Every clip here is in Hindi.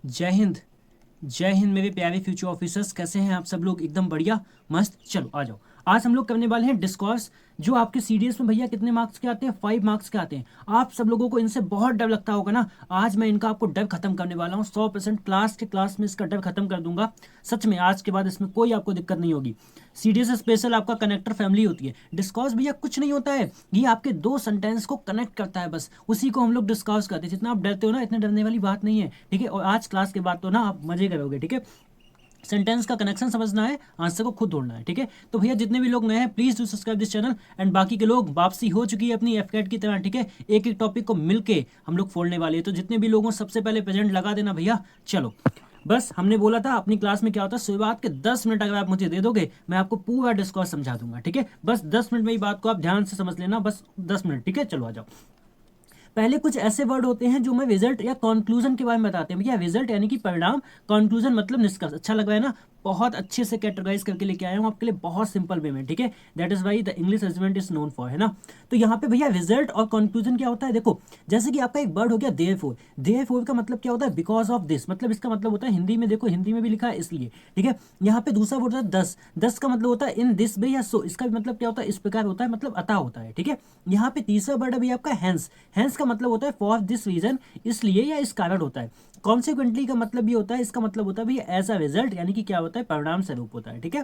जय हिंद। जय हिंद मेरे प्यारे फ्यूचर ऑफिसर्स, कैसे हैं आप सब लोग? एकदम बढ़िया, मस्त। चलो आ जाओ। आज हम लोग करने वाले हैं डिस्कोर्स, जो आपके सीडीएस में भैया कितने मार्क्स के आते हैं? 5 मार्क्स के आते हैं। आप सब लोगों को इनसे बहुत डर लगता होगा ना। आज मैं इनका आपको डर खत्म करने वाला हूँ। 100% क्लास में इसका डर खत्म कर दूंगा। सच में आज के बाद इसमें कोई आपको दिक्कत नहीं होगी। सीडीएस स्पेशल आपका कनेक्टर फैमिली होती है। डिस्कॉर्स भैया कुछ नहीं होता है, ये आपके दो सेंटेंस को कनेक्ट करता है, बस उसी को हम लोग डिस्कॉर्स करते हैं। जितना आप डरते हो ना, इतने डरने वाली बात नहीं है, ठीक है। और आज क्लास के बाद तो ना आप मजे करोगे, ठीक है। सेंटेंस का कनेक्शन समझना है, आंसर को खुद ढूंढना है, ठीक है। तो भैया जितने भी लोग नए हैं, please do subscribe this channel. And बाकी के लोग, वापसी हो चुकी है अपनी एफकेट की तरह, ठीक है। एक एक टॉपिक को मिलके हम लोग फोड़ने वाले हैं। तो जितने भी लोगों सबसे पहले प्रेजेंट लगा देना भैया। चलो, बस हमने बोला था अपनी क्लास में क्या होता है, शुरुआत के 10 मिनट अगर आप मुझे दे दोगे, मैं आपको पूरा डिस्कॉर्स समझा दूंगा, ठीक है। बस 10 मिनट में ही बात को आप ध्यान से समझ लेना, बस 10 मिनट, ठीक है। चलो आ जाओ। पहले कुछ ऐसे वर्ड होते हैं जो मैं रिजल्ट या कंक्लूजन के बारे में बताते हैं भैया। रिजल्ट यानी कि परिणाम, कंक्लूजन मतलब निष्कर्ष। अच्छा लग रहा है ना? बहुत अच्छे से कैटेगराइज करके लेके आया हूँ आपके लिए, बहुत सिंपल वे में, ठीक है। That is why the English regiment is known for, है ना। तो यहाँ पे भैया रिजल्ट और कंक्लूजन क्या होता है, देखो। जैसे कि आपका एक वर्ड हो गया देयरफॉर। देयरफॉर का मतलब क्या होता है? बिकॉज ऑफ दिस, मतलब इसका मतलब होता है हिंदी में, देखो हिंदी में भी लिखा है इसलिए, ठीक है। यहाँ पे दूसरा वर्ड होता है दस। दस का मतलब होता है इन दिस वे या सो, इसका भी मतलब क्या होता है? इस प्रकार होता है, मतलब अतः होता है, ठीक है। यहाँ पे तीसरा वर्ड अभी आपका हैंस। हैंस का मतलब होता है फॉर दिस रीजन, इसलिए या इस कारण होता है। कॉन्सिक्वेंटली का मतलब ये होता है, इसका मतलब होता है भैया एज अ रिजल्ट, यानी कि क्या होता है? परिणाम स्वरूप होता है, ठीक है।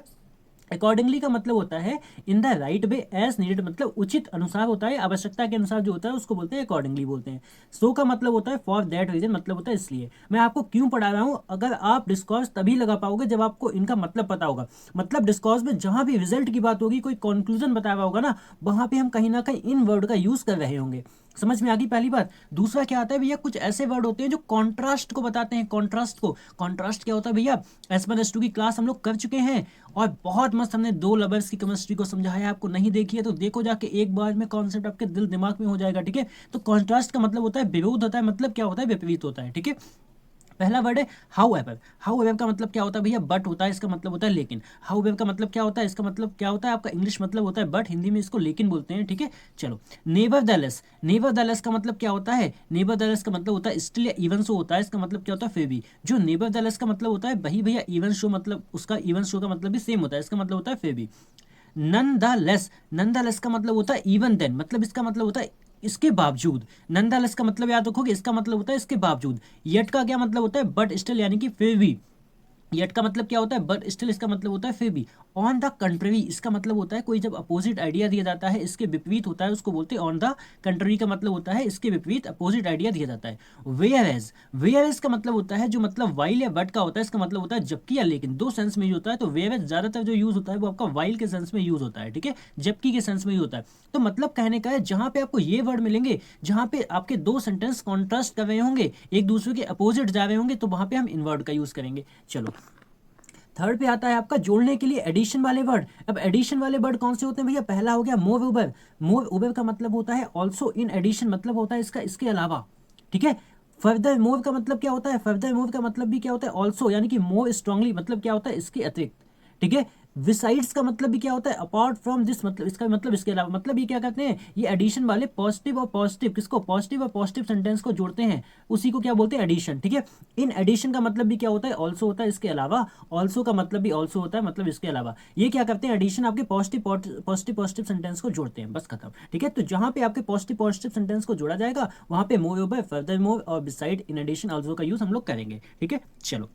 अकॉर्डिंगली का मतलब होता है in the right way, as needed मतलब उचित अनुसार होता है, आवश्यकता के अनुसार जो होता है उसको बोलते हैं अकॉर्डिंगली बोलते हैं। सो का मतलब होता है फॉर दैट रीजन, मतलब होता है इसलिए। मैं आपको क्यों पढ़ा रहा हूँ, अगर आप डिस्कॉर्स तभी लगा पाओगे जब आपको इनका मतलब पता होगा। मतलब डिस्कॉर्स में जहां भी रिजल्ट की बात होगी, कोई कंक्लूजन बताया हुआ होगा ना, वहां पे हम कहीं ना कहीं इन वर्ड का यूज कर रहे होंगे। समझ में आ गई पहली बात। दूसरा क्या आता है भैया, कुछ ऐसे वर्ड होते हैं जो कॉन्ट्रास्ट को बताते हैं। कॉन्ट्रास्ट को, कॉन्ट्रास्ट क्या होता है भैया? S1 S2 की क्लास हम लोग कर चुके हैं, और बहुत मस्त हमने दो लवर्स की केमिस्ट्री को समझाया है। आपको नहीं देखी है तो देखो जाके, एक बार में कॉन्सेप्ट आपके दिल दिमाग में हो जाएगा, ठीक है। तो कॉन्ट्रास्ट का मतलब होता है विरोध होता है, मतलब क्या होता है? विपरीत होता है, ठीक है। पहला वर्ड है हाउ एवर। हाउ एवर का मतलब क्या होता है भैया? बट होता है, इसका मतलब होता है लेकिन। हाउ एवर का मतलब क्या होता है? इसका मतलब क्या होता है? आपका इंग्लिश मतलब होता है बट, हिंदी में इसको लेकिन बोलते हैं, ठीक है। चलो, नेवर दैलेस। नेवर दैलेस का मतलब क्या होता है? नेवर दैलेस का मतलब होता है स्टिल या इवन शो होता है, इसका मतलब क्या होता है? फिर भी। जो नेवर दैलेस का मतलब होता है वही भैया इवन शो, मतलब उसका इवन शो का मतलब भी सेम होता है, इसका मतलब होता है फिर भी। Nonetheless. Nonetheless का मतलब होता है इवन देन, मतलब इसका मतलब होता है इसके बावजूद। नन द लेस का मतलब याद रखोगे, इसका मतलब होता है इसके बावजूद। येट का क्या मतलब होता है? बट स्टिल, यानी कि फिर भी। येट का मतलब क्या होता है? बट स्टिल, इसका मतलब होता है फिर भी। ऑन द कंट्री, इसका मतलब होता है कोई जब अपोजिट आइडिया दिया जाता है, इसके विपरीत होता है, उसको बोलते हैं ऑन द कंट्री। का मतलब होता है इसके विपरीत, अपोजिट आइडिया दिया जाता है। Where as. वेयर एज का मतलब होता है जो मतलब वाइल या बट का होता है, इसका मतलब होता है जबकि या लेकिन, दो सेंस में यूज होता है। तो वेयर एज ज्यादातर जो यूज होता है वो आपका वाइल के सेंस में यूज होता है, ठीक है, जबकि के सेंस में यूज होता है। तो मतलब कहने का है, जहां पे आपको ये वर्ड मिलेंगे, जहां पे आपके दो सेंटेंस कॉन्ट्रास्ट कर रहे होंगे, एक दूसरे के अपोजिट जा रहे होंगे, तो वहां पे हम इन वर्ड का यूज करेंगे। चलो, थर्ड पे आता है आपका जोड़ने के लिए एडिशन वाले वर्ड। अब एडिशन वाले वर्ड कौन से होते हैं भैया? पहला हो गया मोर ओवर। मोर ओवर का मतलब होता है ऑल्सो इन एडिशन, मतलब होता है इसका इसके अलावा, ठीक है। फर्दर मोर का मतलब क्या होता है? फर्दर मोर का मतलब भी क्या होता है? ऑल्सो, यानी कि मोर स्ट्रांगली, मतलब क्या होता है? इसके अतिरिक्त, ठीक है। विसाइड्स का मतलब भी क्या होता है? अपार्ट फ्रॉम दिस, मतलब इसका मतलब इसके अलावा। मतलब ये क्या करते हैं, ये एडिशन वाले पॉजिटिव और पॉजिटिव, किसको? पॉजिटिव और पॉजिटिव सेंटेंस को जोड़ते हैं, उसी को क्या बोलते हैं? एडिशन, ठीक है। इन एडिशन का मतलब भी क्या होता है? ऑल्सो होता है, इसके अलावा। ऑल्सो का मतलब भी ऑल्सो होता है, मतलब इसके अलावा। ये क्या करते हैं? एडिशन आपके पॉजिटिव पॉजिटिव पॉजिटिव सेंटेंस को जोड़ते हैं, बस खत्म, ठीक है। तो जहां पे आपके पॉजिटिव पॉजिटिव सेंटेंस को जोड़ा जाएगा, वहां पे मोर ओवर, फर्दर मोर और बिसाइड, इन एडिशन, ऑल्सो का यूज हम लोग करेंगे, ठीक है। चलो,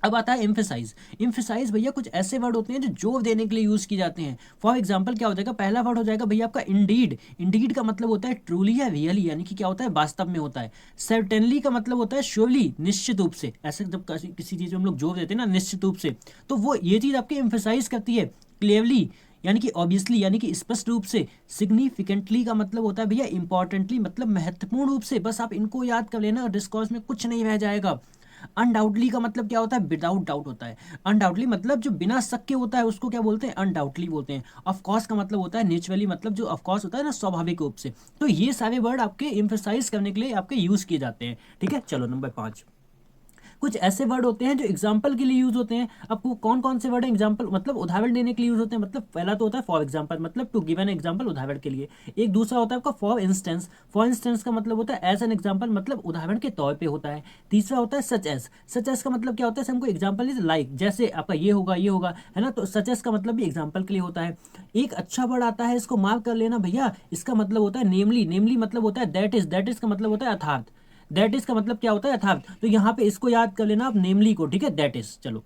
अब आता है एम्फेसाइज। एम्फेसाइज भैया कुछ ऐसे वर्ड होते हैं जो जोर देने के लिए यूज किए जाते हैं। फॉर एग्जांपल क्या हो जाएगा? पहला वर्ड हो जाएगा भैया आपका इंडीड। इंडीड का मतलब होता है ट्रूली या रियली, यानी कि क्या होता है? वास्तव में होता है। सर्टेनली का मतलब होता है श्योरली, निश्चित रूप से। ऐसे जब किसी चीज में हम लोग जोर देते हैं ना, निश्चित रूप से, तो वो ये चीज आपकी एम्फेसाइज करती है। क्लियरली, यानी कि ऑब्वियसली, यानी कि स्पष्ट रूप से। सिग्निफिकेंटली का मतलब होता है भैया इंपॉर्टेंटली, मतलब महत्वपूर्ण रूप से। बस आप इनको याद कर लेना, डिस्कोर्स में कुछ नहीं रह जाएगा। अनडाउटली का मतलब क्या होता है? विदाउट डाउट होता है। अनडाउटली मतलब जो बिना शक के होता है, उसको क्या बोलते हैं? अनडाउटली बोलते हैं। ऑफ कोर्स का मतलब होता है नेचुरली, मतलब जो ऑफ कोर्स होता है ना, स्वाभाविक रूप से। तो ये सारे वर्ड आपके एम्फेसाइज करने के लिए आपके यूज किए जाते हैं, ठीक है। चलो, नंबर 5। कुछ ऐसे वर्ड होते हैं जो एग्जाम्पल के लिए यूज होते हैं। आपको कौन कौन से वर्ड है एग्जाम्पल मतलब उदाहरण देने के लिए यूज होते हैं। मतलब पहला तो होता है फॉर एग्जाम्पल, मतलब टू गिव एन एग्जाम्पल, उदाहरण के लिए। एक दूसरा होता है आपका फॉर इंस्टेंस, फॉर इंस्टेंस का मतलब होता है एज एन एग्जाम्पल, मतलब उदाहरण के तौर पे होता है। तीसरा होता है सच एज, सच एज का मतलब क्या होता है, हमको एग्जाम्पल इज लाइक, जैसे आपका ये होगा है ना, तो सच एज का मतलब भी एग्जाम्पल के लिए होता है। एक अच्छा वर्ड आता है, इसको मार्क कर लेना भैया, इसका मतलब होता है नेमली, नेमली मतलब होता है दैट इज, दैट इज का मतलब होता है अर्थात, दैट इज का मतलब क्या होता है अर्थात। तो यहाँ पे इसको याद कर लेना आप नेमली को, ठीक है, दैट इज। चलो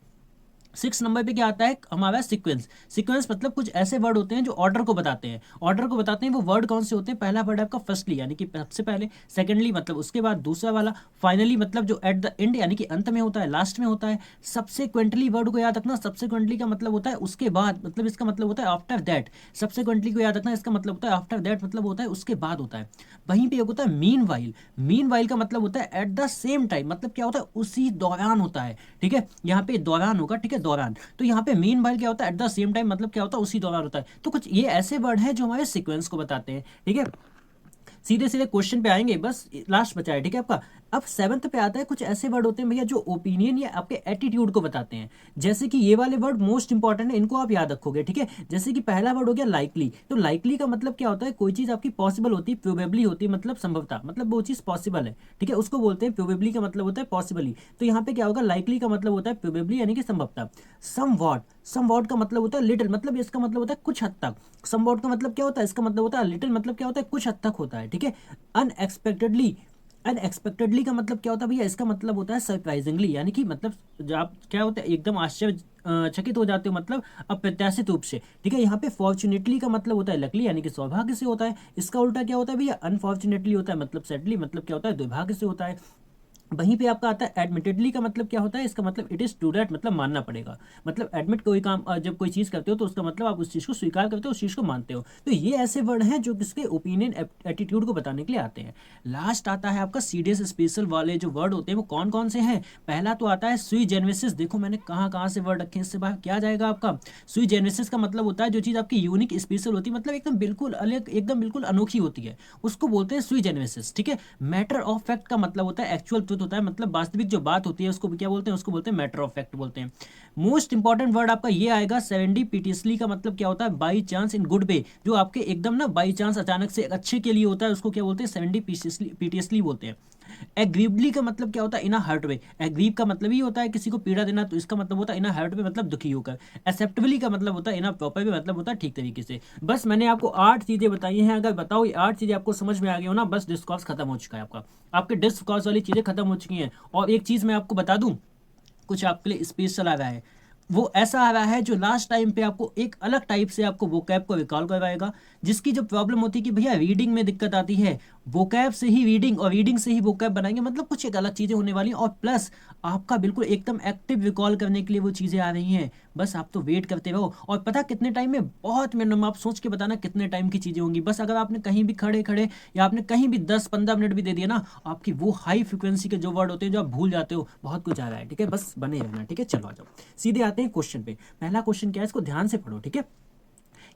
6 नंबर पे क्या आता है हमारा सीक्वेंस। सीक्वेंस मतलब कुछ ऐसे वर्ड होते हैं जो ऑर्डर को बताते हैं, ऑर्डर को बताते हैं। वो वर्ड कौन से होते हैं, पहला वर्ड आपका फर्स्टली यानी कि सबसे पहले, सेकेंडली मतलब उसके बाद दूसरा वाला, फाइनली मतलब जो एट द एंड यानी कि अंत में होता है, लास्ट में होता है। सबसेक्वेंटली वर्ड को याद रखना, सबसेक्वेंटली का मतलब होता है उसके बाद, मतलब इसका मतलब होता है आफ्टर दैट। सबसेक्वेंटली को याद रखना, इसका मतलब होता है आफ्टर दैट, मतलब होता है उसके बाद होता है। वहीं पे एक होता है मीन वाइल, मीन वाइल का मतलब होता है एट द सेम टाइम, मतलब क्या होता है उसी दौरान होता है, ठीक है, यहाँ पे दौरान होगा, ठीक है, दौरान। तो यहाँ पे मीन वाइल क्या होता है एट द सेम टाइम, मतलब क्या होता है उसी दौरान होता है। तो कुछ ये ऐसे वर्ड हैं जो हमारे सीक्वेंस को बताते हैं, ठीक है। सीधे सीधे क्वेश्चन पे आएंगे, बस लास्ट बचा है, ठीक है आपका। अब 7th पे आता है, कुछ ऐसे वर्ड होते हैं भैया जो ओपिनियन या आपके एटीट्यूड को बताते हैं। जैसे कि ये वाले वर्ड मोस्ट इंपॉर्टेंट है, इनको आप याद रखोगे, ठीक है। जैसे कि पहला वर्ड हो गया लाइकली, तो लाइकली का मतलब क्या होता है, कोई चीज आपकी पॉसिबल होती है, प्रोबेबली होती है, मतलब संभवता, मतलब वो चीज पॉसिबल है, ठीक है, उसको बोलते हैं प्रोबेबली का मतलब होता है पॉसिबली। तो यहाँ पे क्या होगा, लाइकली का मतलब होता है प्रोबेबली यानी कि संभवता। सम वॉट का मतलब होता है लिटिल, मतलब इसका मतलब होता है कुछ हद तक। सम वॉट का मतलब क्या होता है, इसका मतलब होता है लिटिल, मतलब क्या होता है कुछ हद तक होता है, ठीक है। अनएक्सपेक्टेडली, अनएक्सपेक्टेडली का मतलब क्या होता है भैया, इसका मतलब होता है सरप्राइजिंगली, यानी कि मतलब जब आप क्या होता है एकदम आश्चर्यचकित हो जाते हो, मतलब अप्रत्याशित रूप से, ठीक है। यहाँ पे फॉर्चुनेटली का मतलब होता है लकली, यानी कि सौभाग्य से होता है। इसका उल्टा क्या होता है भैया, अनफॉर्चुनेटली होता है, मतलब सैडली, मतलब क्या होता है दुर्भाग्य से होता है। वहीं पे आपका आता है एडमिटेडली का मतलब क्या होता है, इसका मतलब इट इज ट्रू दैट, मतलब मानना पड़ेगा। मतलब एडमिट कोई काम जब कोई चीज़ करते हो तो उसका मतलब आप उस चीज़ को स्वीकार करते हो, उस चीज़ को मानते हो। तो ये ऐसे वर्ड हैं जो किसके ओपिनियन एटीट्यूड को बताने के लिए आते हैं। लास्ट आता है आपका सीरियस स्पेशल वाले जो वर्ड होते हैं वो कौन कौन से हैं। पहला तो आता है सुई जेनेसिस, देखो मैंने कहाँ कहाँ से वर्ड रखे हैं, इससे बाहर क्या जाएगा आपका। सुई जेनेसिस का मतलब होता है जो चीज़ आपकी यूनिक स्पेशल होती है, मतलब एकदम बिल्कुल अलग, एकदम बिल्कुल अनोखी होती है, उसको बोलते हैं सुई जेनेसिस, ठीक है। मैटर ऑफ फैक्ट का मतलब होता है एक्चुअल ट्रुथ होता है, मतलब वास्तविक जो बात होती है उसको क्या बोलते हैं, उसको बोलते हैं मैटर ऑफ फैक्ट बोलते हैं। मोस्ट इंपॉर्टेंट वर्ड आपका ये आएगा सेरेंडिपिटियसली का मतलब क्या होता है, by chance in good way, जो आपके एकदम ना बाई चांस अचानक से अच्छे के लिए होता है, उसको क्या बोलते हैं सेरेंडिपिटियसली बोलते हैं। एग्रीवली का मतलब क्या होता है, इन अ हर्ट वे, एग्रीव का मतलब ही होता है किसी को पीड़ा देना, तो इसका मतलब होता है इन अ हर्ट वे, मतलब दुखी होकर। एक्सेप्टेबली का मतलब होता है इन अ प्रॉपर वे, मतलब होता है ठीक तरीके से। बस मैंने आपको 8 चीजें बताई हैं, अगर बताओ ये 8 चीजें आपको समझ में आ गई हो ना, बस डिस्कोर्स खत्म हो चुका है आपका, आपके डिस्कोर्स वाली चीजें खत्म हो चुकी हैं। और एक चीज मैं आपको बता दूं, कुछ आपके लिए स्पेशल आ रहा है, वो ऐसा आ रहा है जो लास्ट टाइम पे आपको एक अलग टाइप से आपको वोकैब को रिकॉल करवाएगा। जिसकी जो प्रॉब्लम होती है कि भैया रीडिंग में दिक्कत आती है, वोकैब से ही रीडिंग और रीडिंग से ही वोकैब बनाएंगे, मतलब कुछ एक अलग चीजें होने वाली हैं। और प्लस आपका बिल्कुल एकदम एक्टिव रिकॉल करने के लिए वो चीजें आ रही हैं। बस आप तो वेट करते रहो, और पता कितने टाइम में, बहुत मिनट, आप सोच के बताना कितने टाइम की चीजें होंगी। बस अगर आपने कहीं भी खड़े खड़े या आपने कहीं भी 10-15 मिनट भी दे दिया ना, आपकी वो हाई फ्रिक्वेंसी के जो वर्ड होते हैं जो आप भूल जाते हो, बहुत कुछ आ रहा है, ठीक है। बस बने रहना, ठीक है। चलो आ जाओ, सीधे आते हैं क्वेश्चन पे। पहला क्वेश्चन क्या है, इसको ध्यान से पढ़ो, ठीक है।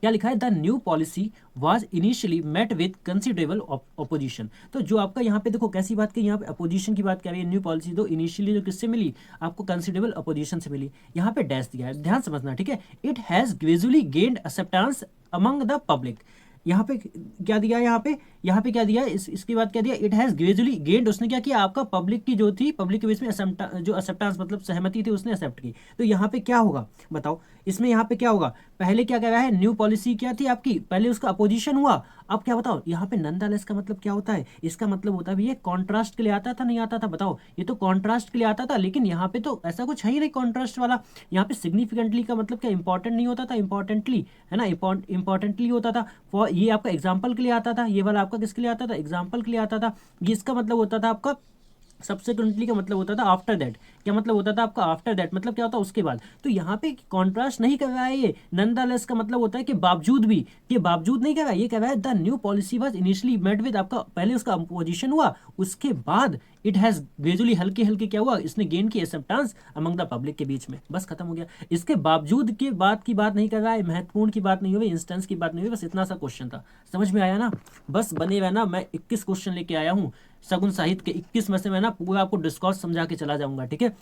क्या लिखा है, the new policy was initially met with considerable opposition. तो जो आपका यहाँ पे देखो कैसी बात की, यहाँ पे अपोजिशन की बात कर रही है। न्यू पॉलिसी तो इनिशियली जो किससे मिली, आपको कंसिडरेबल अपोजिशन से मिली। यहाँ पे डैश दिया है, ध्यान समझना, ठीक है। It has gradually gained acceptance among the public. यहाँ पे क्या दिया है, यहाँ पे क्या दिया है, इसके बाद क्या दिया, इट हैज ग्रेजुअली गेन्ड, उसने क्या किया, आपका पब्लिक की जो थी, पब्लिक के बीच में जो एक्सेप्टेंस मतलब सहमति थी, उसने एक्सेप्ट की। तो यहाँ पे क्या होगा बताओ, इसमें यहाँ पे क्या होगा, पहले क्या कह रहा है, न्यू पॉलिसी क्या थी आपकी, पहले उसका अपोजिशन हुआ। अब क्या बताओ, यहाँ पे नंदालेस का मतलब क्या होता है, इसका मतलब होता है भैया कॉन्ट्रास्ट के लिए आता था, नहीं आता था बताओ, ये तो कॉन्ट्रास्ट के लिए आता था, लेकिन यहाँ पे तो ऐसा कुछ है ही नहीं कॉन्ट्रास्ट वाला। यहाँ पे सिग्निफिकेंटली का मतलब क्या, इंपॉर्टेंट नहीं होता था, इंपॉर्टेंटली, है ना, इंपॉर्टेंटली होता था। फॉर ये आपका एग्जाम्पल के लिए आता था, ये वाला आपका किसके लिए आता था, एग्जाम्पल के लिए आता था। ये इसका मतलब होता था आपका सब्सिक्वेंटली, का मतलब होता था आफ्टर दैट। क्या मतलब होता था आपका आफ्टर दैट, मतलब क्या होता है उसके बाद। तो यहाँ पे कॉन्ट्रास्ट नहीं कर रहा है ये, नॉनदलेस का मतलब होता है कि बावजूद भी, ये बावजूद नहीं कर रहा है, ये कह रहा है the new policy was initially met with, आपका पहले उसका अपोजिशन हुआ, उसके बाद इट हैज़ ग्रेजुअली हल्के हल्के क्या हुआ, इसने गेन की एक्सेप्टेंस अमंग द पब्लिक के बीच में, बस खत्म हो गया। इसके बावजूद की बात नहीं कर रहा है, महत्वपूर्ण की बात नहीं हुई, इंस्टेंस की बात नहीं हुई, बस इतना सा क्वेश्चन था। समझ में आया ना? बस बने रहना, मैं 21 क्वेश्चन लेके आया हूँ सगुन साहित्य के, 21 में से मैं ना पूरा आपको डिस्कॉर्स समझा के चला जाऊंगा, ठीक है।